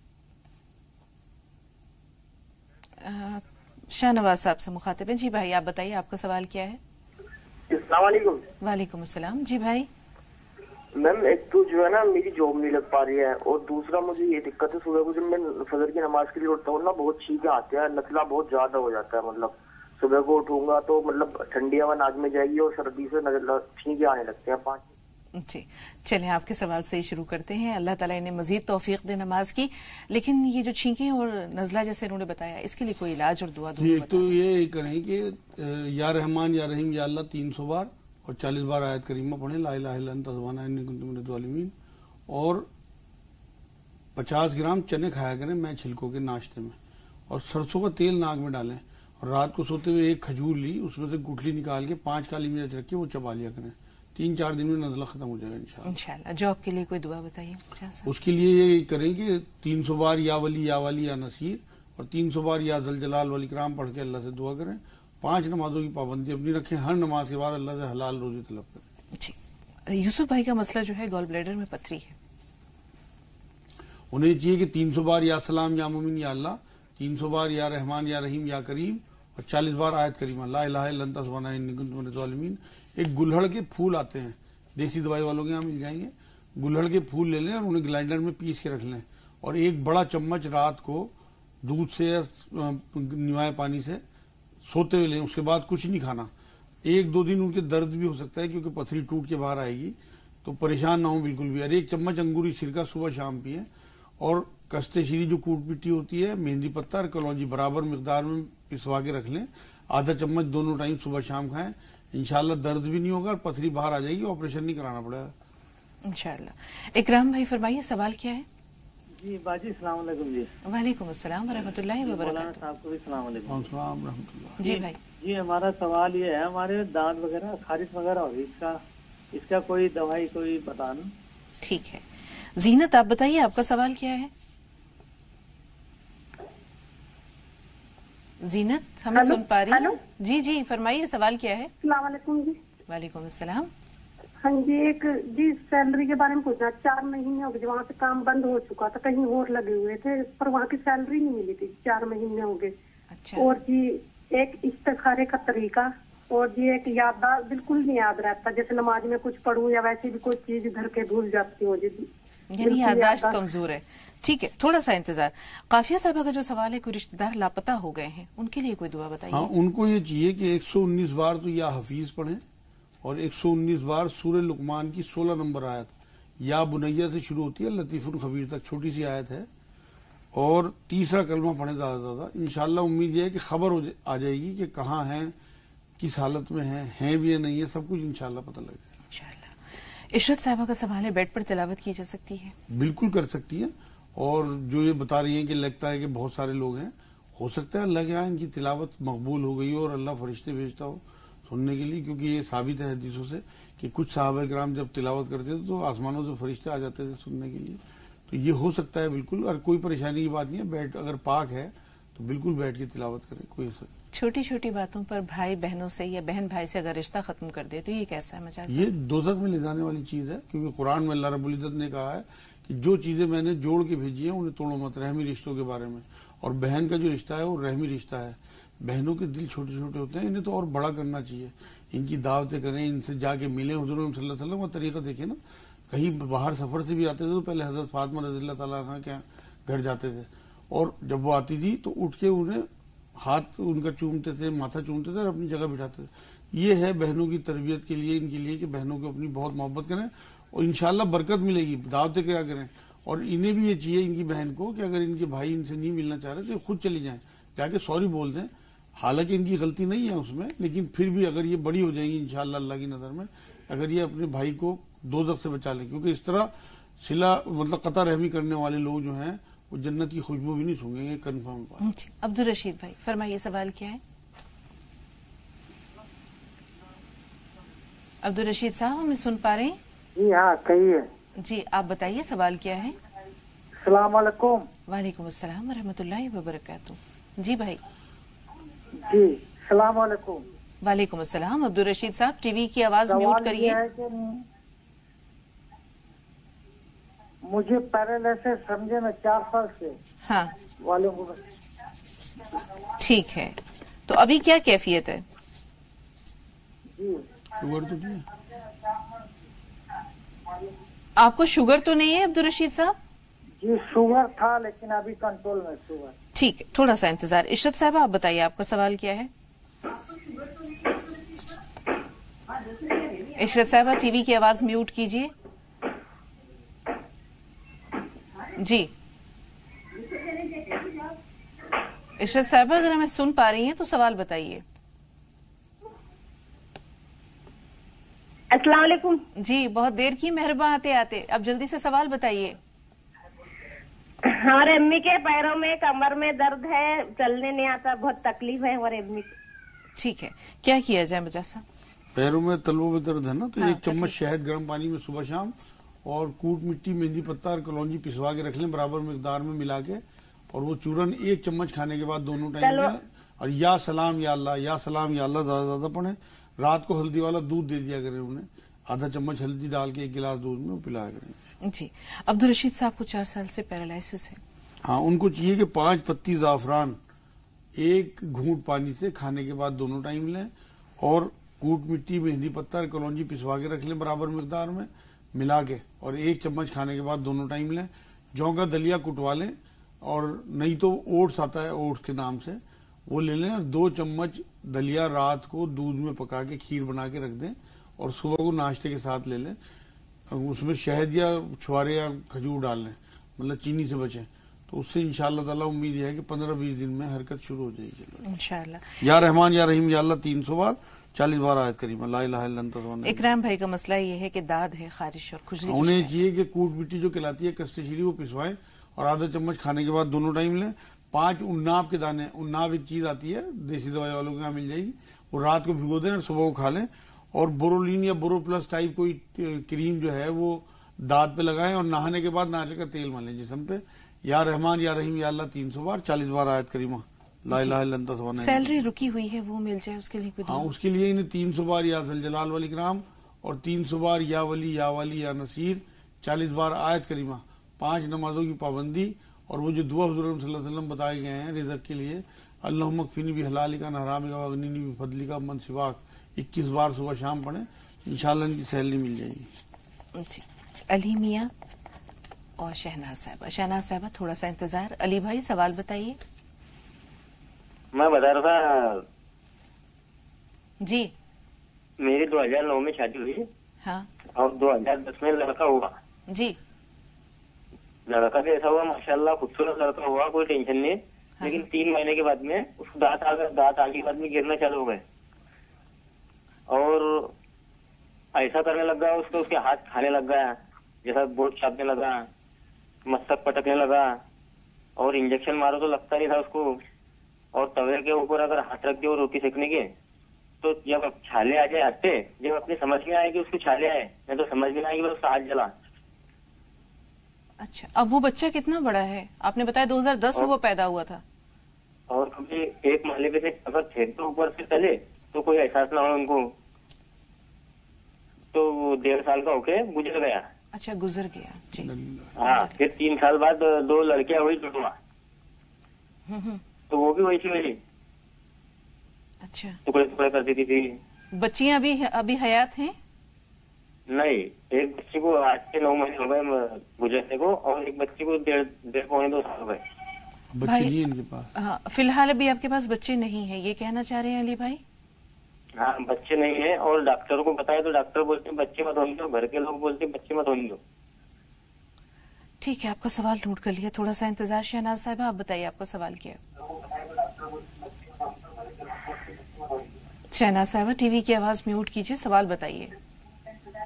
शाहनवाज साहब से मुखातिब है। जी भाई आप बताइए, आपका सवाल क्या है? अस्सलाम वालेकुम। वालेकुम अस्सलाम। जी भाई। मैम एक तो जो है ना मेरी जॉब नहीं लग पा रही है, और दूसरा मुझे ये दिक्कत है, सुबह को जब मैं फजर की नमाज के लिए उठता हूँ ना, बहुत छींके आते हैं, नचला बहुत ज्यादा हो जाता है। मतलब सुबह को उठूंगा तो मतलब ठंडी हवा नाक में जाएगी और सर्दी से छींके आने लगते हैं 5। जी चलें, आपके सवाल से ही शुरू करते हैं। अल्लाह ताला इन्हें मजीद तौफीक दे नमाज की। लेकिन ये जो छींकें और नज़ला जैसे उन्होंने बताया, इसके लिए कोई इलाज और दुआ जी, एक तो ये करें कि या रहमान या रहीम या अल्लाह 300 बार और 40 बार आयत करीमा पढ़ें, ला इलाहा इल्ला अंता सुब्हानका इन्नी कुन्तु मिनज़ ज़ालिमीन, और 50 ग्राम चने खाया करें मैं छिलकों के नाश्ते में, और सरसों का तेल नाक में डालें, और रात को सोते हुए एक खजूर ली, उसमें से गुठली निकाल के 5 काली मिर्च रख के वो चबा लिया करें। 3-4 दिन में नज़ला खत्म हो जाएगा इंशाअल्लाह। जॉब के लिए कोई दुआ बताइए? उसके लिए ये करें कि 300 बार या वली या वाली या नसीर, और 300 बार या जल जलाल वाली कराम पढ़ के अल्लाह से दुआ करें। 5 नमाजों की पाबंदी अपनी रखें, हर नमाज के बाद अल्लाह से हलाल रोजी तलब करें। जी। यूसुफ भाई का मसला जो है गॉल ब्लैडर में पथरी है, उन्हें चाहिए कि 300 बार या सलाम या मोमिन या अल्लाह, 300 बार या रहमान या रहीम या करीम, और 40 बार आयत करीमा ला इलाहा इल्ला अंता सुब्हानका इन्नी कुन्तु मिनज़ ज़ालिमीन। एक गुलहड़ के फूल आते हैं, देसी दवाई वालों के यहाँ मिल जाएंगे, गुलहड़ के फूल ले लें और उन्हें ग्राइंडर में पीस के रख लें, और एक बड़ा चम्मच रात को दूध से या निवाए पानी से सोते हुए लें। उसके बाद कुछ नहीं खाना। 1-2 दिन उनके दर्द भी हो सकता है क्योंकि पथरी टूट के बाहर आएगी, तो परेशान ना हो बिल्कुल भी। और 1 चम्मच अंगूरी सिरका सुबह शाम पिए, और कस्ते शीरी जो कूट मिट्टी होती है, मेहंदी पत्ता और कलौंजी बराबर मिकदार में पिसवा के रख लें, आधा चम्मच दोनों टाइम सुबह शाम खाएं। इंशाल्लाह दर्द भी नहीं होगा और पथरी बाहर आ जाएगी, ऑपरेशन नहीं कराना पड़ेगा इंशाल्लाह। इकराम भाई फरमाइए, सवाल क्या है? जी बाजी अस्सलाम वालेकुम। जी वालेकुम अस्सलाम वरहमतुल्लाहि वबरकातुहू। साहब को भी अस्सलाम वालेकुम। अस्सलाम रहमतुल्लाह। जी भाई। जी हमारा सवाल ये है, हमारे दांत वगैरह खारिश वगैरह हो रही, इसका कोई दवाई कोई बताना? ठीक है, जीनत आप बताइए, आपका सवाल क्या है? जीनत हमें सुन पा रही है? जी जी फरमाइए, सवाल क्या है? अस्सलाम वालेकुम जी। वालेकुम अस्सलाम। हाँ जी, एक जी सैलरी के बारे में पूछना। 4 महीने हो गए वहाँ से काम बंद हो चुका था, कहीं और लगे हुए थे, पर वहाँ की सैलरी नहीं मिली थी, 4 महीने हो गए। अच्छा। और जी एक इस्तिखारे का तरीका, और जी एक याददाश्त बिल्कुल नहीं याद रहता, जैसे नमाज में कुछ पढ़ूं या वैसे भी कोई चीज घर के भूल जाती हूँ जी, यानी याददाश्त कमजोर है। ठीक है, थोड़ा सा इंतजार। काफिया साहब का जो सवाल है, कोई रिश्तेदार लापता हो गए हैं, उनके लिए कोई दुआ बताइए। हाँ, उनको ये चाहिए कि 119 बार तो या हफीज पढ़ें, और 119 बार सूरह लुकमान की 16 नंबर आयत, या बुनैया से शुरू होती है लतीफुल खबीर तक, छोटी सी आयत है, और तीसरा कलमा पढ़ें ज्यादा से ज्यादा। इंशाल्लाह उम्मीद ये है कि खबर आ जाएगी कि कहाँ हैं, किस हालत में हैं भी या नहीं है, सब कुछ इंशाल्लाह पता लग जाएगा इंशाल्लाह। इशरत साहबा का सवाल है, बेड पर तिलावत की जा सकती है? बिल्कुल कर सकती है, और जो ये बता रही हैं कि लगता है कि बहुत सारे लोग हैं, हो सकता है अल्लाह के यहाँ इनकी तिलावत मकबूल हो गई हो और अल्लाह फरिश्ते भेजता हो सुनने के लिए, क्योंकि ये साबित है हदीसों से कि कुछ सहाबा किराम जब तिलावत करते थे तो आसमानों से फरिश्ते आ जाते थे सुनने के लिए। तो ये हो सकता है बिल्कुल, और कोई परेशानी की बात नहीं है। बैठ अगर पाक है तो बिल्कुल बैठ के तिलावत करें, कोई छोटी छोटी बातों पर भाई बहनों से या बहन भाई से अगर रिश्ता खत्म कर दे तो ये कैसा है मजाक? ये दोज़ख में ले जाने वाली चीज है, क्योंकि कुरान में अल्लाह रब्बुल इज्जत ने कहा है कि जो चीजें मैंने जोड़ के भेजी हैं उन्हें तोड़ो मत, रहमी रिश्तों के बारे में। और बहन का जो रिश्ता है वो रहमी रिश्ता है। बहनों के दिल छोटे छोटे होते हैं, इन्हें तो और बड़ा करना चाहिए, इनकी दावतें करें, इनसे जाके मिलें, हुज़ूर सल्लल्लाहु अलैहि वसल्लम का तरीका देखें ना। कहीं बाहर सफर से भी आते थे तो पहले हजरत फातिमा रज़ियल्लाहु ताला अन्हा के घर जाते थे, और जब वो आती थी तो उठ के उन्हें हाथ उनका चूमते थे, माथा चूमते थे और अपनी जगह बिठाते थे। ये है बहनों की तरबियत के लिए, इनके लिए कि बहनों को अपनी बहुत मोहब्बत करें और इंशाल्लाह बरकत मिलेगी। दावतें क्या करें, और इन्हें भी ये चाहिए इनकी बहन को कि अगर इनके भाई इनसे नहीं मिलना चाह रहे तो खुद चली जाएं, जाके सॉरी बोल दें। हालांकि इनकी गलती नहीं है उसमें, लेकिन फिर भी अगर ये बड़ी हो जाएंगी इंशाअल्लाह अल्लाह की नज़र में, अगर ये अपने भाई को दोज़ख से बचा लें, क्योंकि इस तरह सिला मतलब कता रहमी करने वाले लोग जो हैं वो जन्नत की खुशबू भी नहीं सूंघेंगे, कन्फर्म बात। अब्दुल रशीद भाई फरमाइए, सवाल क्या है? अब्दुल रशीद साहब हमें सुन पा रहे हैं? जी हाँ, कहिए। जी आप बताइए सवाल क्या है? अस्सलाम वालेकुम। वालेकुम अस्सलाम रहमतुल्लाहि व बरकातुहू। जी भाई। जी अस्सलाम वालेकुम। वालेकुम अस्सलाम। अब्दुल रशीद साहब टीवी की आवाज म्यूट करिए। मुझे पैरालिसिस समझे में 4 साल से हाँ वालों को। ठीक है, तो अभी क्या कैफियत है? जी शुगर तो नहीं है आपको? शुगर तो नहीं है अब्दुल रशीद साहब? जी शुगर था, लेकिन अभी कंट्रोल में शुगर। ठीक है, थोड़ा सा इंतजार। इशरत साहब आप बताइए आपका सवाल क्या है? इशरत साहब टीवी की आवाज म्यूट कीजिए। जी इशरत साहब अगर हमें सुन पा रही हैं तो सवाल बताइए। अस्सलाम वालेकुम। जी बहुत देर की मेहरबान आते आते, अब जल्दी से सवाल बताइए। हमारे अम्मी के पैरों में कमर में दर्द है, चलने नहीं आता, बहुत तकलीफ है हमारे अम्मी को। ठीक है, क्या किया जाए मुजस्सा? पैरों में तलवों में दर्द है ना, तो हाँ, 1 चम्मच शहद गर्म पानी में सुबह शाम और कूट मिट्टी, मेहंदी पत्ता और कलौंजी पिसवा के रख लें बराबर मिकदार में मिला के, और वो चूरन 1 चम्मच खाने के बाद दोनों टाइम में, और या सलाम या अल्लाह ज्यादा पढ़े। रात को हल्दी वाला दूध दे दिया करें उन्हें, आधा चम्मच हल्दी डाल के 1 गिलास दूध में पिलाया करें। जी अब्दुल रशीद साहब को 4 साल से पैरालिसिस है। हाँ, उनको चाहिए कि 5 पत्ती जाफरान 1 घूंट पानी से खाने के बाद दोनों टाइम लें, और कूट मिट्टी, मेहंदी पत्ता और कलौंजी पिसवा के रख लें बराबर मिकदार में मिला के, और 1 चम्मच खाने के बाद दोनों टाइम लें। जौ का दलिया कुटवा लें, और नहीं तो ओट्स आता है, ओट्स के नाम से वो ले लें, और 2 चम्मच दलिया रात को दूध में पका के खीर बना के रख दें, और सुबह को नाश्ते के साथ ले लें। उसमें शहद या छुआरे या खजूर डाल लें, मतलब चीनी से बचें, तो उससे इंशाअल्लाह ताला उम्मीद है कि 15-20 दिन में हरकत शुरू हो जाएगी इंशाअल्लाह। या रहमान या रहीम या अल्लाह 300 बार 40 बार आयत करीमा ला इलाहा इल्ला अंता सुब्हानक। इकराम भाई का मसला ये है कि दाद है, खारिश और खुजली। उन्हें चाहिए कि कूट मिट्टी जो कहलाती है कस्तेशीरी वो पिसवाएं, और आधा चम्मच खाने के बाद दोनों टाइम लें। 5 उन्नाब के दाने, उन्नाब एक चीज आती है देसी दवाई वालों के यहाँ मिल जाएगी, वो रात को भिगो दें और सुबह को खा लें। और बोरोलिन या बोरो प्लस टाइप कोई क्रीम जो है वो दांत पे लगाएं, और नहाने के बाद नारियल का तेल मलें जिस्म पे। या रहमान या रहीम या अल्लाह 300 बार 40 बार आयत करीमा ला इलाहा इल्ला अंता सुब्हानक। सैलरी रुकी हुई है वो मिल जाए उसके लिए कोई? हाँ, उसके लिए इन्हें 300 बार या ज़ल जलाल वल इकराम, और 300 बार या वली या नसीर, 40 बार आयत करीमा, 5 नमाजों की पाबंदी, और वो जो दुआ हुज़ूर सल्लल्लाहु अलैहि वसल्लम बताए गए हैं रिज़्क़ के लिए, अल्लाहुम्मा कफ़ीनी भी हलालिका न हरामिका वगनीनी भी फदलिका मन सिवाक, 21 बार सुबह शाम पढ़ें, इंशाअल्लाह इनकी सैलरी मिल जाएगी। जी अली मियाँ और शहनाज साहबा। शहनाज साहबा थोड़ा सा इंतजार। अली भाई सवाल बताइए। मैं बता रहा था जी, मेरी 2009 में शादी हुई, हाँ, और 2010 में लड़का हुआ। जी लड़का भी ऐसा हुआ माशाल्लाह, खूबसूरत लड़का हुआ, कोई टेंशन नहीं। हाँ। लेकिन 3 महीने के बाद में उसको दांत आगे के बाद में गिरना चालू हो गए, और ऐसा करने लग गया उसको, उसके हाथ खाने लग गया, जैसा बोट छापने लगा, मस्तक पटकने लगा, और इंजेक्शन मारो तो लगता नहीं था उसको। और तवे के ऊपर अगर हाथ रख दिए रोटी सेकने के, तो जब छाले आ जाए हाथ पे, जब अपनी समझ में आए कि उसको छाले आए, नहीं तो समझ में आए कि उसका हाथ जला। अच्छा, अब वो बच्चा कितना बड़ा है? आपने बताया 2010 में वो पैदा हुआ था। और कभी एक महले पे से अगर फेंक दो ऊपर से तले तो कोई एहसास ना हो उनको, तो 1.5 साल का होके गुजर गया। अच्छा, गुजर गया जी। हाँ, फिर 3 साल बाद 2 लड़कियां हुई जुड़वा, तो वो भी वैसी हुई, अच्छा, टुकड़े टुकड़े कर देती थी। बच्चियां अभी हयात हैं? नहीं, एक बच्ची को आज से 9 महीने हो गए गुजरने को, और एक बच्ची को 1.5 पौने 2 साल हो गए। बच्चे नहीं इनके पास? हाँ, फिलहाल अभी आपके पास बच्चे नहीं हैं, ये कहना चाह रहे हैं अली भाई? हाँ, बच्चे नहीं है, और डॉक्टर को बताया तो डॉक्टर बोलते बच्चे मत होने दो, घर के लोग बोलते बच्चे मत होने दो। ठीक है, आपका सवाल नोट कर लिया, थोड़ा सा इंतजार। शहनाज साहब आप बताइए आपका सवाल क्या है? शहनाज साहबा, टीवी की आवाज म्यूट कीजिए, सवाल बताइए।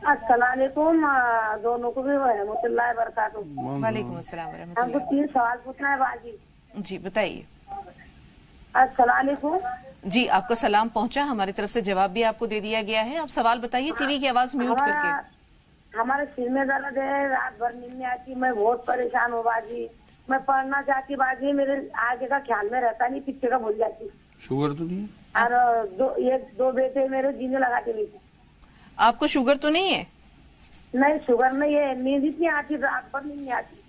अस्सलाम वालेकुम, दोनों को भी रहमतुल्लाह बरकातहू। वालेकुम अस्सलाम व हमको रहमतुल्लाह। 3 सवाल पूछना है बाजी। जी बताइए। अस्सलाम वालेकुम। जी, आपका सलाम पहुंचा, हमारी तरफ से जवाब भी आपको दे दिया गया है। आप सवाल बताइए टीवी की आवाज म्यूट करके। हमारे सिर में दर्द है, रात भर नींद नहीं आती, मैं बहुत परेशान हूँ बाजी। मैं पढ़ना चाहती बाजी, मेरे आगे का ख्याल में रहता नहीं, पीछे का भूल जाती। शुगर तो नहीं है? और दो बेटे मेरे जीने लगाते नहीं। आपको शुगर तो नहीं है? नहीं, शुगर नहीं है, नींद इतनी आती, रात भर नींद नहीं आती।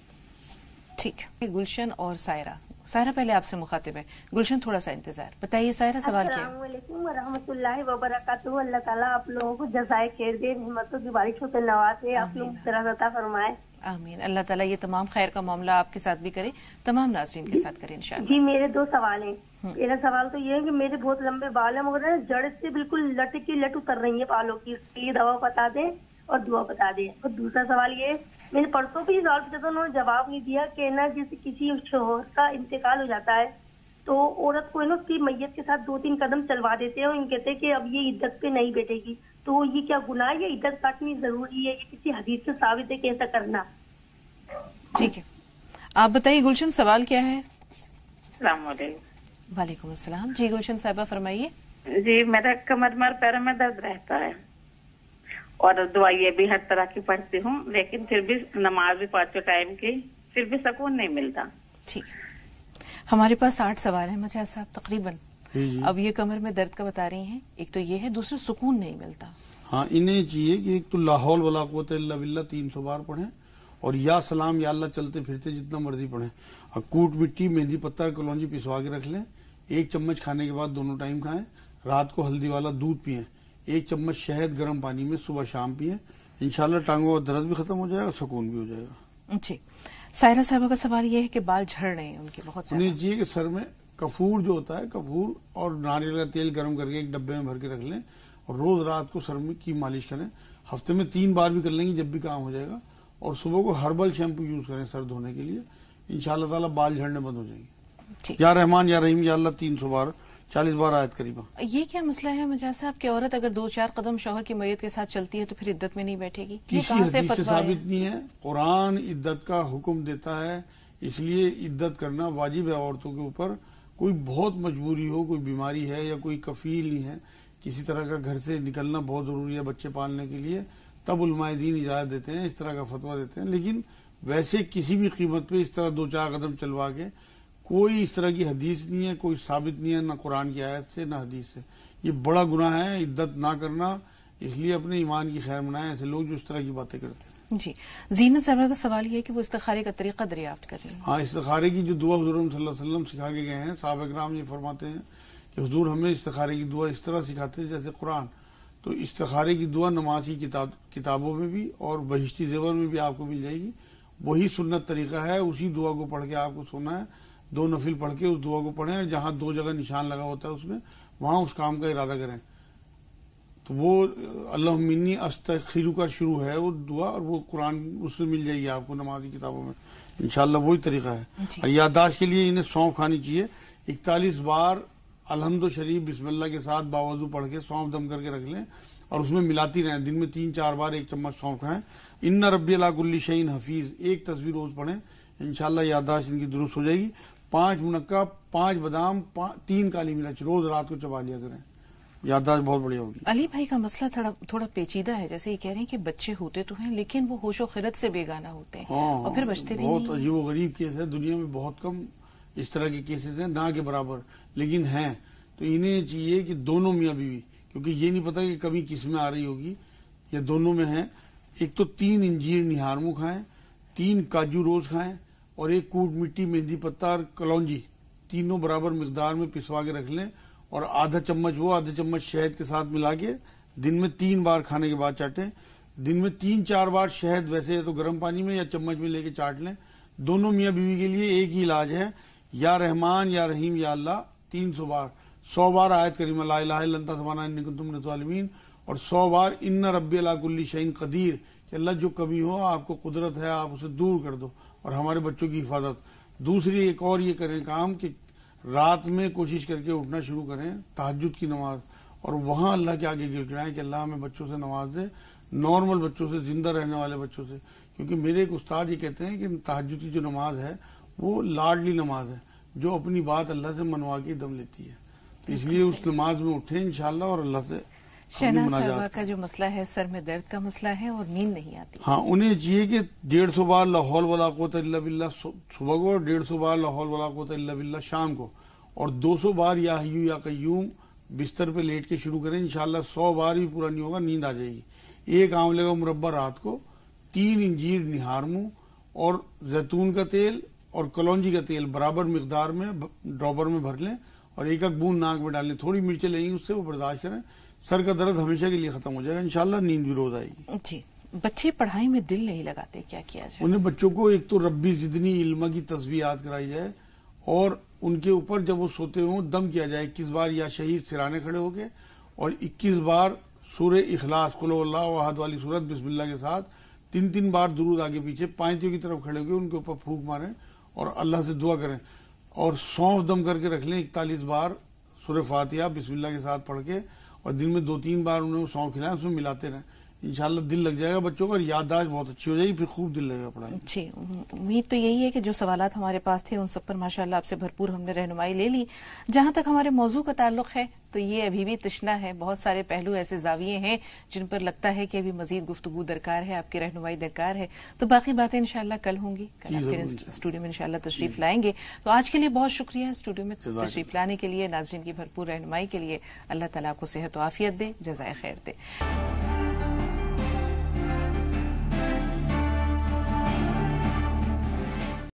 ठीक है। गुलशन और सायरा। सायरा पहले आपसे मुखातिब है, गुलशन थोड़ा सा इंतजार। बताइए सायरा, सवाल क्या है? अस्सलाम वालेकुम व रहमतुल्लाहि व बरकातहू। अल्लाह ताला आप लोगों को जज़ाए खैर दे, रहमतों की बारिशों से नवाजे, आप लोग तरह अता फरमाए। आमीन। अल्लाह ताला ये तमाम खैर का मामला आपके साथ भी करे, तमाम नाज़रीन के साथ करे इंशाअल्लाह। जी, मेरे 2 सवाल हैं। मेरा सवाल तो ये है कि मेरे बहुत लंबे बाल हैं मगर जड़ से बिल्कुल लट उतर रही है बालों की, इसके लिए दवा बता दें और दुआ बता दें। और दूसरा सवाल ये है, मैंने परसों भी सवाल पूछा था, उन्होंने जवाब नहीं दिया कि ना जैसे किसी शोहर का इंतकाल हो जाता है तो औरत को है ना उसकी मैयत के साथ 2-3 कदम चलवा देते हैं और कहते हैं कि अब ये इद्दत पे नहीं बैठेगी, तो ये क्या गुनाह है या इद्दत काटनी जरूरी है? ये किसी हदीस से साबित है कि ऐसा करना? ठीक है, आप बताइए गुलशन, सवाल क्या है? अस्सलाम वालेकुम। वालेकुम अस्सलाम। जी गुलशन साहिबा फरमाइए। जी, मेरा कमर पैरों में दर्द रहता है और दवाइयाँ भी हर तरह की पढ़ती हूँ, लेकिन फिर भी नमाज भी 5 टाइम की, फिर भी सुकून नहीं मिलता। ठीक है, हमारे पास 8 सवाल हैं मजाज साहब तकरीबन। अब ये कमर में दर्द का बता रही हैं, एक तो ये है, दूसरा सुकून नहीं मिलता। हाँ, इन्हें चाहिए कि एक तो ला हौल वला कुव्वता इल्ला बिल्लाह 300 बार पढ़ें और या सलाम या अल्लाह चलते फिरते जितना मर्जी पढ़ें। और कूट मिट्टी, मेहंदी पत्ता, कलौंजी पिसवा के रख लें। 1 चम्मच खाने के बाद दोनों टाइम खाएं। रात को हल्दी वाला दूध पिएं। 1 चम्मच शहद गर्म पानी में सुबह शाम पिएं। इंशाल्लाह टांगों का दर्द भी खत्म हो जाएगा, सुकून भी हो जाएगा। जी, सायरा साहबा का सवाल ये है कि बाल झड़ रहे हैं उनके बहुत ज्यादा। उन्हें चाहिए कि सर में कपूर जो होता है, कपूर और नारियल का तेल गर्म करके एक डब्बे में भर के रख लें और रोज रात को सर में की मालिश करें। हफ्ते में 3 बार भी कर लेंगे जब भी काम हो जाएगा। और सुबह को हर्बल शैम्पू यूज करें सर धोने के लिए, इंशाल्लाह ताला बाल झड़ने बंद हो जाएंगे। या रहमान या रहीम या अल्लाह 300 बार, 40 बार आयत करीबा। ये क्या मसला है मजाज साहब कि औरत अगर 2-4 कदम शौहर की मैयत के साथ चलती है तो फिर इद्दत में नहीं बैठेगी? ये किसी कहां से हदीस से फतवा है? साबित नहीं है। कुरान इद्दत का हुक्म देता है, इसलिए इद्दत करना वाजिब है औरतों के ऊपर। कोई बहुत मजबूरी हो, कोई बीमारी है या कोई कफील नहीं है, किसी तरह का घर से निकलना बहुत जरूरी है बच्चे पालने के लिए, तब उलमाए दीन इजाजत देते हैं, इस तरह का फतवा देते हैं। लेकिन वैसे किसी भी कीमत पे इस तरह 2-4 कदम चलवा के कोई इस तरह की हदीस नहीं है, कोई साबित नहीं है, ना कुरान की आयत से ना हदीस से। ये बड़ा गुनाह है इद्दत ना करना, इसलिए अपने ईमान की खैर मनाएं ऐसे लोग जो इस तरह की बातें करते हैं। जी, जीनत साहबा का सवाल ये है कि वो इस्तिखारे का तरीका दरियाफ्त कर रही है। हाँ, इस्तिखारे की जो दुआ हुजूर सल्लल्लाहु अलैहि वसल्लम सिखा के गए हैं, साहबा किराम ये फरमाते हैं कि हुजूर हमें इस्तिखारे की दुआ इस तरह सिखाते हैं जैसे कुरान। तो इस्तिखारे की दुआ नमाज की किताबों में भी और बहिश्ती ज़ेवर में भी आपको मिल जाएगी। वही सुन्नत तरीका है, उसी दुआ को पढ़ के आपको सोना है। 2 नफिल पढ़ के उस दुआ को पढ़ें, जहाँ 2 जगह निशान लगा होता है उसमें, वहां उस काम का इरादा करें। तो वो अल्लाह मिन्नी अस्तखिरु का शुरू है वो दुआ, और वो कुरान उसमें मिल जाएगी आपको नमाज की किताबों में, इंशाल्लाह वही तरीका है। और याददाश्त के लिए इन्हें सौंफ खानी चाहिए। 41 बार अलहम्दु शरीफ बिस्मिल्लाह के साथ बावजू पढ़ के सौंफ दम करके रख लें और उसमें मिलाती रहें। दिन में 3-4 बार 1 चम्मच सौंफ खाएं। इन्ना रब्बी अला कुल्ली शैइन हफीज, 1 तस्वीर रोज पढ़ें, इंशाल्लाह याददाश्त इनकी दुरुस्त हो जाएगी। 5 मुनक्का, 5 बादाम, 3 काली मिर्च रोज रात को चबा लिया करें, याददाश्त बहुत बढ़िया होगी। अली भाई का मसला थोड़ा पेचीदा है, जैसे ये कह रहे हैं कि बच्चे होते तो हैं लेकिन वो होशो खिरत से बेगाना होते हैं। हाँ, और फिर बचते भी बहुत नहीं। अजीब व गरीब केस है, दुनिया में बहुत कम इस तरह के केसेस हैं, ना के बराबर, लेकिन हैं। तो इन्हें चाहिए कि दोनों मियाँ बीवी, क्योंकि ये नहीं पता कि कभी किस में आ रही होगी, ये दोनों में है। एक तो 3 इंजीर निहारमू खाएं, 3 काजू रोज खाएं और 1 कूट मिट्टी, मेहंदी पत्ता और कलौंजी, तीनों बराबर मिकदार में पिसवा के रख लें और आधा चम्मच वो, आधा चम्मच शहद के साथ मिला के दिन में 3 बार खाने के बाद चाटें। दिन में 3-4 बार शहद वैसे तो गर्म पानी में या चम्मच में लेके चाट लें। दोनों मियाँ बीवी के लिए एक ही इलाज है, या रहमान या रहीम या अल्लाह 300 बार, 100 बार आयत करीमा ला इलाहा इल्ला अंता सुब्हानका इन्नी कुन्तु मिनज़ ज़ालिमीन, और 100 बार इन्ना रब्बी अला कुल्ली शैइन क़दीर, कि अल्लाह जो कमी हो आपको कुदरत है आप उसे दूर कर दो और हमारे बच्चों की हिफाजत। दूसरी एक और ये करें काम कि رات میں کوشش کر کے اٹھنا شروع کریں، تہجد کی نماز، اور وہاں اللہ کے آگے گر گڑائیں کہ اللہ ہمیں بچوں سے نواز دے، نارمل بچوں سے، زندہ رہنے والے بچوں سے. کیونکہ میرے ایک استاد یہ کہتے ہیں کہ تہجد کی جو نماز ہے وہ لاڈلی نماز ہے جو اپنی بات اللہ سے منوا کے دم لیتی ہے. تو اس لیے اس نماز میں اٹھیں انشاءاللہ اور اللہ سے شہناز صاحبہ کا جو مسئلہ ہے سر میں درد کا مسئلہ ہے اور نیند نہیں آتی. ہاں، انہیں چاہیے کہ 150 بار لا حول ولا قوت الا باللہ صبح کو، اور 150 بار لا حول ولا قوت الا باللہ شام کو، اور 200 بار یا حیو یا قیوم بستر پہ لیٹ کے شروع کریں. انشاءاللہ 100 بار بھی پورا نہیں ہوگا، نیند آ جائے گی. 1 آملے کا مربع رات کو، 3 انجیر نہار منہ، اور زیتون کا تیل اور کلونجی کا تیل برابر مقدار میں ڈراپر میں بھر لیں اور 1 بوند ناک میں ڈالیں. تھوڑی مرچیں لیں گی، اس سے وہ برداشت کریں. سر کا درد ہمیشہ کے لیے ختم ہو جائے گا انشاءاللہ. نیند بھی روز آئے گی. جی، بچے پڑھائی میں دل نہیں لگاتے، کیا کیا جائے؟ انہیں بچوں کو ایک تو ربی زدنی علم کی تسبیح یاد کرائی جائے، اور ان کے اوپر جب وہ سوتے ہوں دم کیا جائے 21 بار یا شہید سرانے کھڑے ہو کے، اور 21 بار سورہ اخلاص قل هو اللہ احد والی سورت بسم اللہ کے ساتھ 3 بار درود آگے پیچھے پائنتیوں کی طرف کھڑے ہو کے ان کے اوپر پھونک ماریں اور اللہ سے دعا کریں. اور سونف دم کر کے رکھ لیں 41 بار سورہ فاتحہ بسم اللہ کے ساتھ پڑھ کے، اور دن میں 2-3 بار انہیں سونف کھلائیں، اس میں ملاتے رہیں. انشاءاللہ دل لگ جائے گا بچوں کا، اور یادداشت بہت اچھی ہو جائے گی، پھر خوب دل لگے گا پڑھائی. جی، امید تو یہی ہے کہ جو سوالات ہمارے پاس تھے ان سب پر ماشاءاللہ آپ سے بھرپور ہم نے رہنمائی لے لی. جہاں تک ہمارے موضوع کا تعلق ہے تو یہ ابھی بھی تشنا ہے، بہت سارے پہلو ایسے زاویے ہیں جن پر لگتا ہے کہ ابھی مزید گفتگو درکار ہے، آپ کی رہنمائی درکار ہے. تو باقی باتیں انشاءاللہ کل ہوں گی، کل آپ پھر اسٹوڈیو میں انشاءاللہ تشریف لائیں گے. تو آج کے لیے بہت شکریہ اسٹوڈیو میں تشریف لانے کے لیے، ناظرین کی بھرپور رہنمائی کے لیے. اللہ تعالیٰ آپ کو صحت و عافیت دے، جزائے خیر دے.